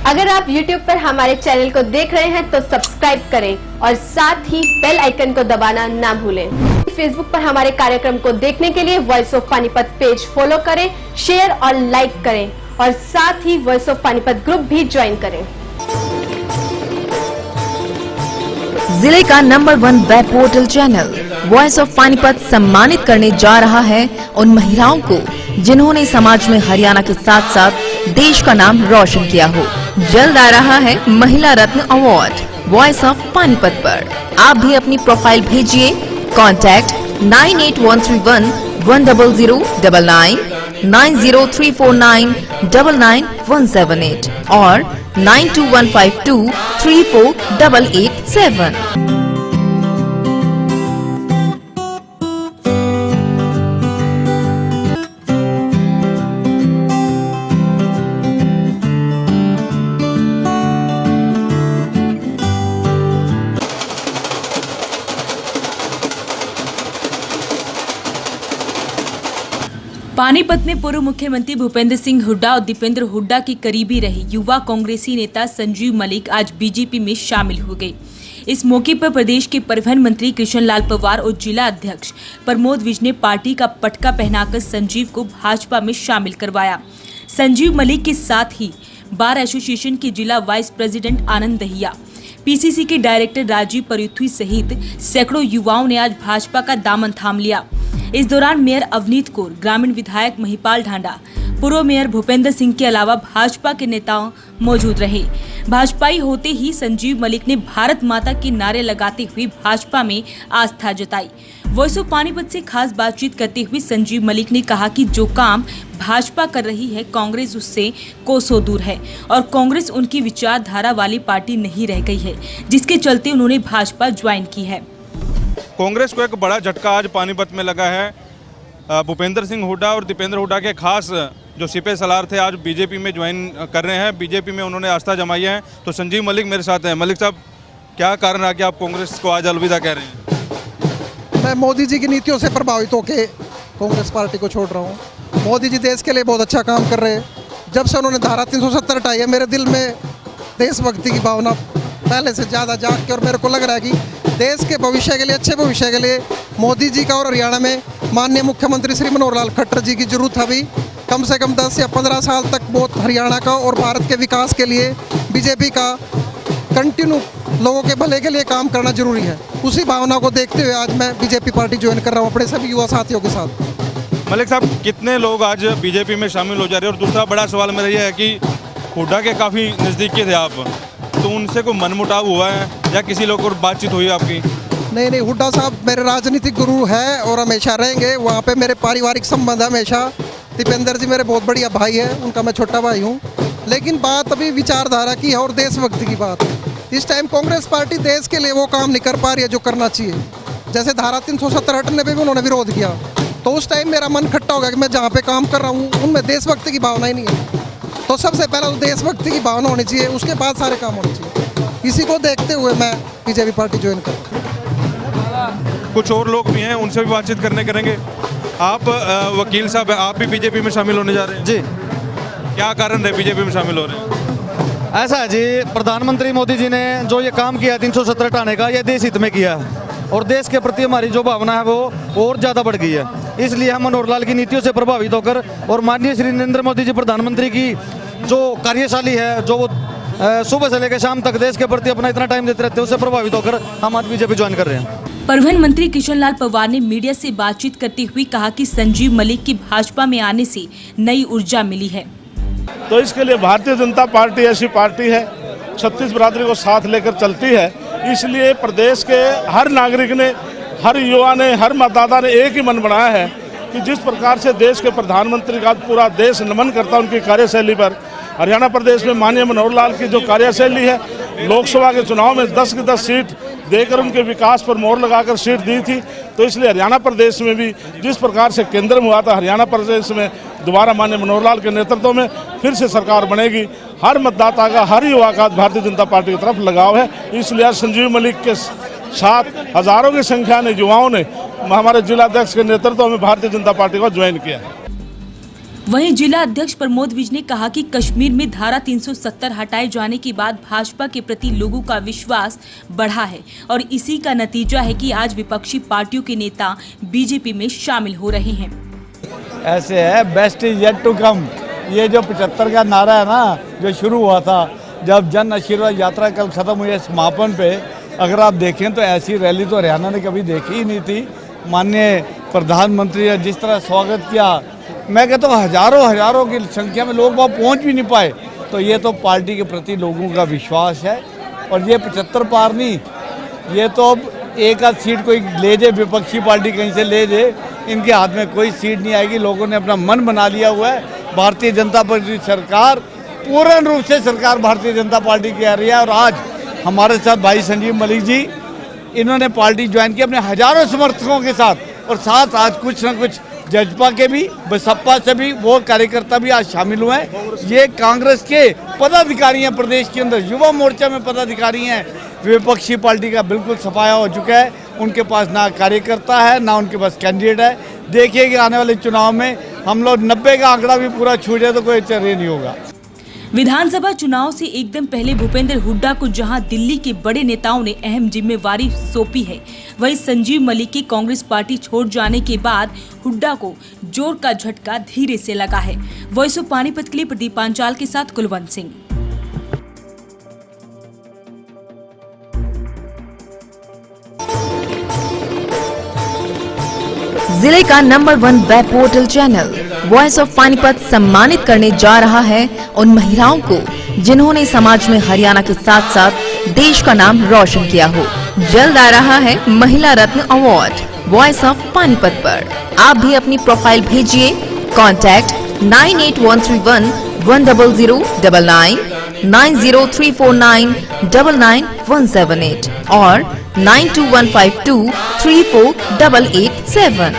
अगर आप YouTube पर हमारे चैनल को देख रहे हैं तो सब्सक्राइब करें और साथ ही बेल आइकन को दबाना ना भूलें। फेसबुक पर हमारे कार्यक्रम को देखने के लिए voice of Panipat page follow करें, शेयर और लाइक करें और साथ ही वॉइस ऑफ पानीपत ग्रुप भी ज्वाइन करें। जिले का number 1 web portal channel voice of Panipat सम्मानित करने जा रहा है उन महिलाओं को जिन्होंने समाज में हरियाणा के साथ साथ देश का नाम रोशन किया हो। जल्द आ रहा है महिला रत्न अवार्ड वॉइस ऑफ पानीपत पर। आप भी अपनी प्रोफाइल भेजिए। कॉन्टैक्ट 98131 10099, 90349 99178 और 92152 34887। पानीपत में पूर्व मुख्यमंत्री भूपेंद्र सिंह हुड्डा और दीपेंद्र हुड्डा की करीबी रहे युवा कांग्रेसी नेता संजीव मलिक आज बीजेपी में शामिल हो गए। इस मौके पर प्रदेश के परिवहन मंत्री कृष्ण लाल पंवार और जिला अध्यक्ष प्रमोद विज ने पार्टी का पटका पहनाकर संजीव को भाजपा में शामिल करवाया। संजीव मलिक के साथ ही बार एसोसिएशन के जिला वाइस प्रेसिडेंट आनंद दहिया, पीसीसी के डायरेक्टर राजीव परुथी सहित सैकड़ों युवाओं ने आज भाजपा का दामन थाम लिया। इस दौरान मेयर अवनीत कौर, ग्रामीण विधायक महिपाल ढांडा, पूर्व मेयर भूपेंद्र सिंह के अलावा भाजपा के नेता मौजूद रहे। भाजपाई होते ही संजीव मलिक ने भारत माता के नारे लगाते हुए भाजपा में आस्था जताई। वॉइस ऑफ पानीपत से खास बातचीत करते हुए संजीव मलिक ने कहा कि जो काम भाजपा कर रही है कांग्रेस उससे कोसों दूर है और कांग्रेस उनकी विचारधारा वाली पार्टी नहीं रह गई है, जिसके चलते उन्होंने भाजपा ज्वाइन की है। कांग्रेस को एक बड़ा झटका आज पानीपत में लगा है। भूपेंद्र सिंह हुड्डा और दीपेंद्र हुड्डा के खास जो सिपे सलार थे आज बीजेपी में ज्वाइन कर रहे हैं। बीजेपी में उन्होंने आस्था जमाई है। तो संजीव मलिक मेरे साथ हैं। मलिक साहब, क्या कारण रहा कि आप कांग्रेस को आज अलविदा कह रहे हैं? मैं मोदी जी की नीतियों से प्रभावित होकर कांग्रेस पार्टी को छोड़ रहा हूँ। मोदी जी देश के लिए बहुत अच्छा काम कर रहे हैं। जब से उन्होंने धारा 370 हटाई है, मेरे दिल में देशभक्ति की भावना पहले से ज़्यादा जाग के, और मेरे को लग रहा है कि देश के भविष्य के लिए, अच्छे भविष्य के लिए मोदी जी का और हरियाणा में माननीय मुख्यमंत्री श्री मनोहर लाल खट्टर जी की जरूरत है। अभी कम से कम 10 या 15 साल तक बहुत हरियाणा का और भारत के विकास के लिए बीजेपी का कंटिन्यू लोगों के भले के लिए काम करना जरूरी है। उसी भावना को देखते हुए आज मैं बीजेपी पार्टी ज्वाइन कर रहा हूँ अपने सभी युवा साथियों के साथ। मलिक साहब, कितने लोग आज बीजेपी में शामिल हो जा रहे हैं? और दूसरा बड़ा सवाल मेरा यह है कि हुड्डा के काफ़ी नज़दीकी थे आप, तो उनसे कोई मनमुटाव हुआ है या किसी लोग और बातचीत हुई आपकी? नहीं, हुड्डा साहब मेरे राजनीतिक गुरु है और हमेशा रहेंगे। वहाँ पे मेरे पारिवारिक संबंध है हमेशा। दीपेंद्र जी मेरे बहुत बढ़िया भाई है, उनका मैं छोटा भाई हूँ। लेकिन बात अभी विचारधारा की है और देशभक्ति की बात है। इस टाइम कांग्रेस पार्टी देश के लिए वो काम नहीं कर पा रही है जो करना चाहिए। जैसे धारा 370 हटने पर भी उन्होंने विरोध किया, तो उस टाइम मेरा मन खट्टा हो गया कि मैं जहाँ पे काम कर रहा हूँ उनमें देशभक्ति की भावना ही नहीं है। तो सबसे पहले तो देशभक्ति की भावना होनी चाहिए, उसके बाद सारे काम होने चाहिए। इसी को देखते हुए मैं बीजेपी पार्टी ज्वाइन कर। कुछ और लोग भी हैं, उनसे भी बातचीत करेंगे। आप वकील साहब, आप भी बीजेपी में शामिल होने जा रहे हैं? जी। क्या कारण है बीजेपी में शामिल हो रहे हैं? ऐसा है जी, प्रधानमंत्री मोदी जी ने जो ये काम किया 370 हटाने का, ये देश हित में किया है और देश के प्रति हमारी जो भावना है वो और ज़्यादा बढ़ गई है। इसलिए हम मनोहर लाल की नीतियों से प्रभावित होकर और माननीय श्री नरेंद्र मोदी जी प्रधानमंत्री की जो कार्यशैली है, जो वो सुबह से लेकर शाम तक देश के प्रति अपना इतना टाइम देते रहते हैं, उससे प्रभावित होकर हम आज बीजेपी ज्वाइन कर रहे हैं। परिवहन मंत्री कृष्ण लाल पंवार ने मीडिया से बातचीत करते हुए कहा कि संजीव मलिक की भाजपा में आने से नई ऊर्जा मिली है। तो इसके लिए भारतीय जनता पार्टी ऐसी पार्टी है, 36 बिरादरी को साथ लेकर चलती है। इसलिए प्रदेश के हर नागरिक ने, हर युवा ने, हर मतदाता ने एक ही मन बनाया है कि जिस प्रकार से देश के प्रधानमंत्री का पूरा देश नमन करता है उनकी कार्यशैली पर, हरियाणा प्रदेश में माननीय मनोहर लाल की जो कार्यशैली है, लोकसभा के चुनाव में 10 की 10 सीट देकर उनके विकास पर मोहर लगाकर सीट दी थी। तो इसलिए हरियाणा प्रदेश में भी जिस प्रकार से केंद्र में हुआ था, हरियाणा प्रदेश में दोबारा माननीय मनोहर लाल के नेतृत्व में फिर से सरकार बनेगी। हर मतदाता का, हर युवा का भारतीय जनता पार्टी की तरफ लगाव है। इसलिए संजीव मलिक के साथ हजारों की संख्या में युवाओं ने हमारे जिला अध्यक्ष के नेतृत्व में भारतीय जनता पार्टी को ज्वाइन किया। वहीं जिला अध्यक्ष प्रमोद विज ने कहा कि कश्मीर में धारा 370 हटाए जाने के बाद भाजपा के प्रति लोगों का विश्वास बढ़ा है और इसी का नतीजा है कि आज विपक्षी पार्टियों के नेता बीजेपी में शामिल हो रहे हैं। ऐसे है best is yet to come. ये जो 75 का नारा है ना, जो शुरू हुआ था जब जन आशीर्वाद यात्रा कल खत्म हुई है समापन पे, अगर आप देखें तो ऐसी रैली तो हरियाणा ने कभी देखी ही नहीं थी। माननीय प्रधानमंत्री ने जिस तरह स्वागत किया, मैं कहता हूँ हजारों की संख्या में लोग वहाँ पहुँच भी नहीं पाए। तो ये तो पार्टी के प्रति लोगों का विश्वास है। और ये 75 पार नहीं, ये तो अब एक आध सीट कोई ले जाए, विपक्षी पार्टी कहीं से ले जाए, इनके हाथ में कोई सीट नहीं आएगी। लोगों ने अपना मन बना लिया हुआ है। भारतीय जनता पार्टी सरकार पूर्ण रूप से सरकार भारतीय जनता पार्टी की आ रही है। और आज हमारे साथ भाई संजीव मलिक जी, इन्होंने पार्टी ज्वाइन की अपने हजारों समर्थकों के साथ, और साथ आज कुछ न कुछ जजपा के भी, बसपा से भी वो कार्यकर्ता भी आज शामिल हुए हैं। ये कांग्रेस के पदाधिकारी हैं, प्रदेश के अंदर युवा मोर्चा में पदाधिकारी हैं। विपक्षी पार्टी का बिल्कुल सफाया हो चुका है। उनके पास ना कार्यकर्ता है, ना उनके पास कैंडिडेट है। देखिए कि आने वाले चुनाव में हम लोग 90 का आंकड़ा भी पूरा छू जाए तो कोई चर्चा नहीं होगा। विधानसभा चुनाव से एकदम पहले भूपेंद्र हुड्डा को जहां दिल्ली के बड़े नेताओं ने अहम जिम्मेवारी सौंपी है, वहीं संजीव मलिक की कांग्रेस पार्टी छोड़ जाने के बाद हुड्डा को जोर का झटका धीरे से लगा है। वॉइस ऑफ पानीपत के लिए प्रदीप पांचाल के साथ कुलवंत सिंह। जिले का number 1 web portal channel voice of Panipat सम्मानित करने जा रहा है उन महिलाओं को जिन्होंने समाज में हरियाणा के साथ साथ देश का नाम रोशन किया हो। जल्द आ रहा है महिला रत्न अवार्ड वॉइस ऑफ पानीपत पर। आप भी अपनी प्रोफाइल भेजिए। कॉन्टैक्ट 98131 10099, 90349 99178 और 92152 34887।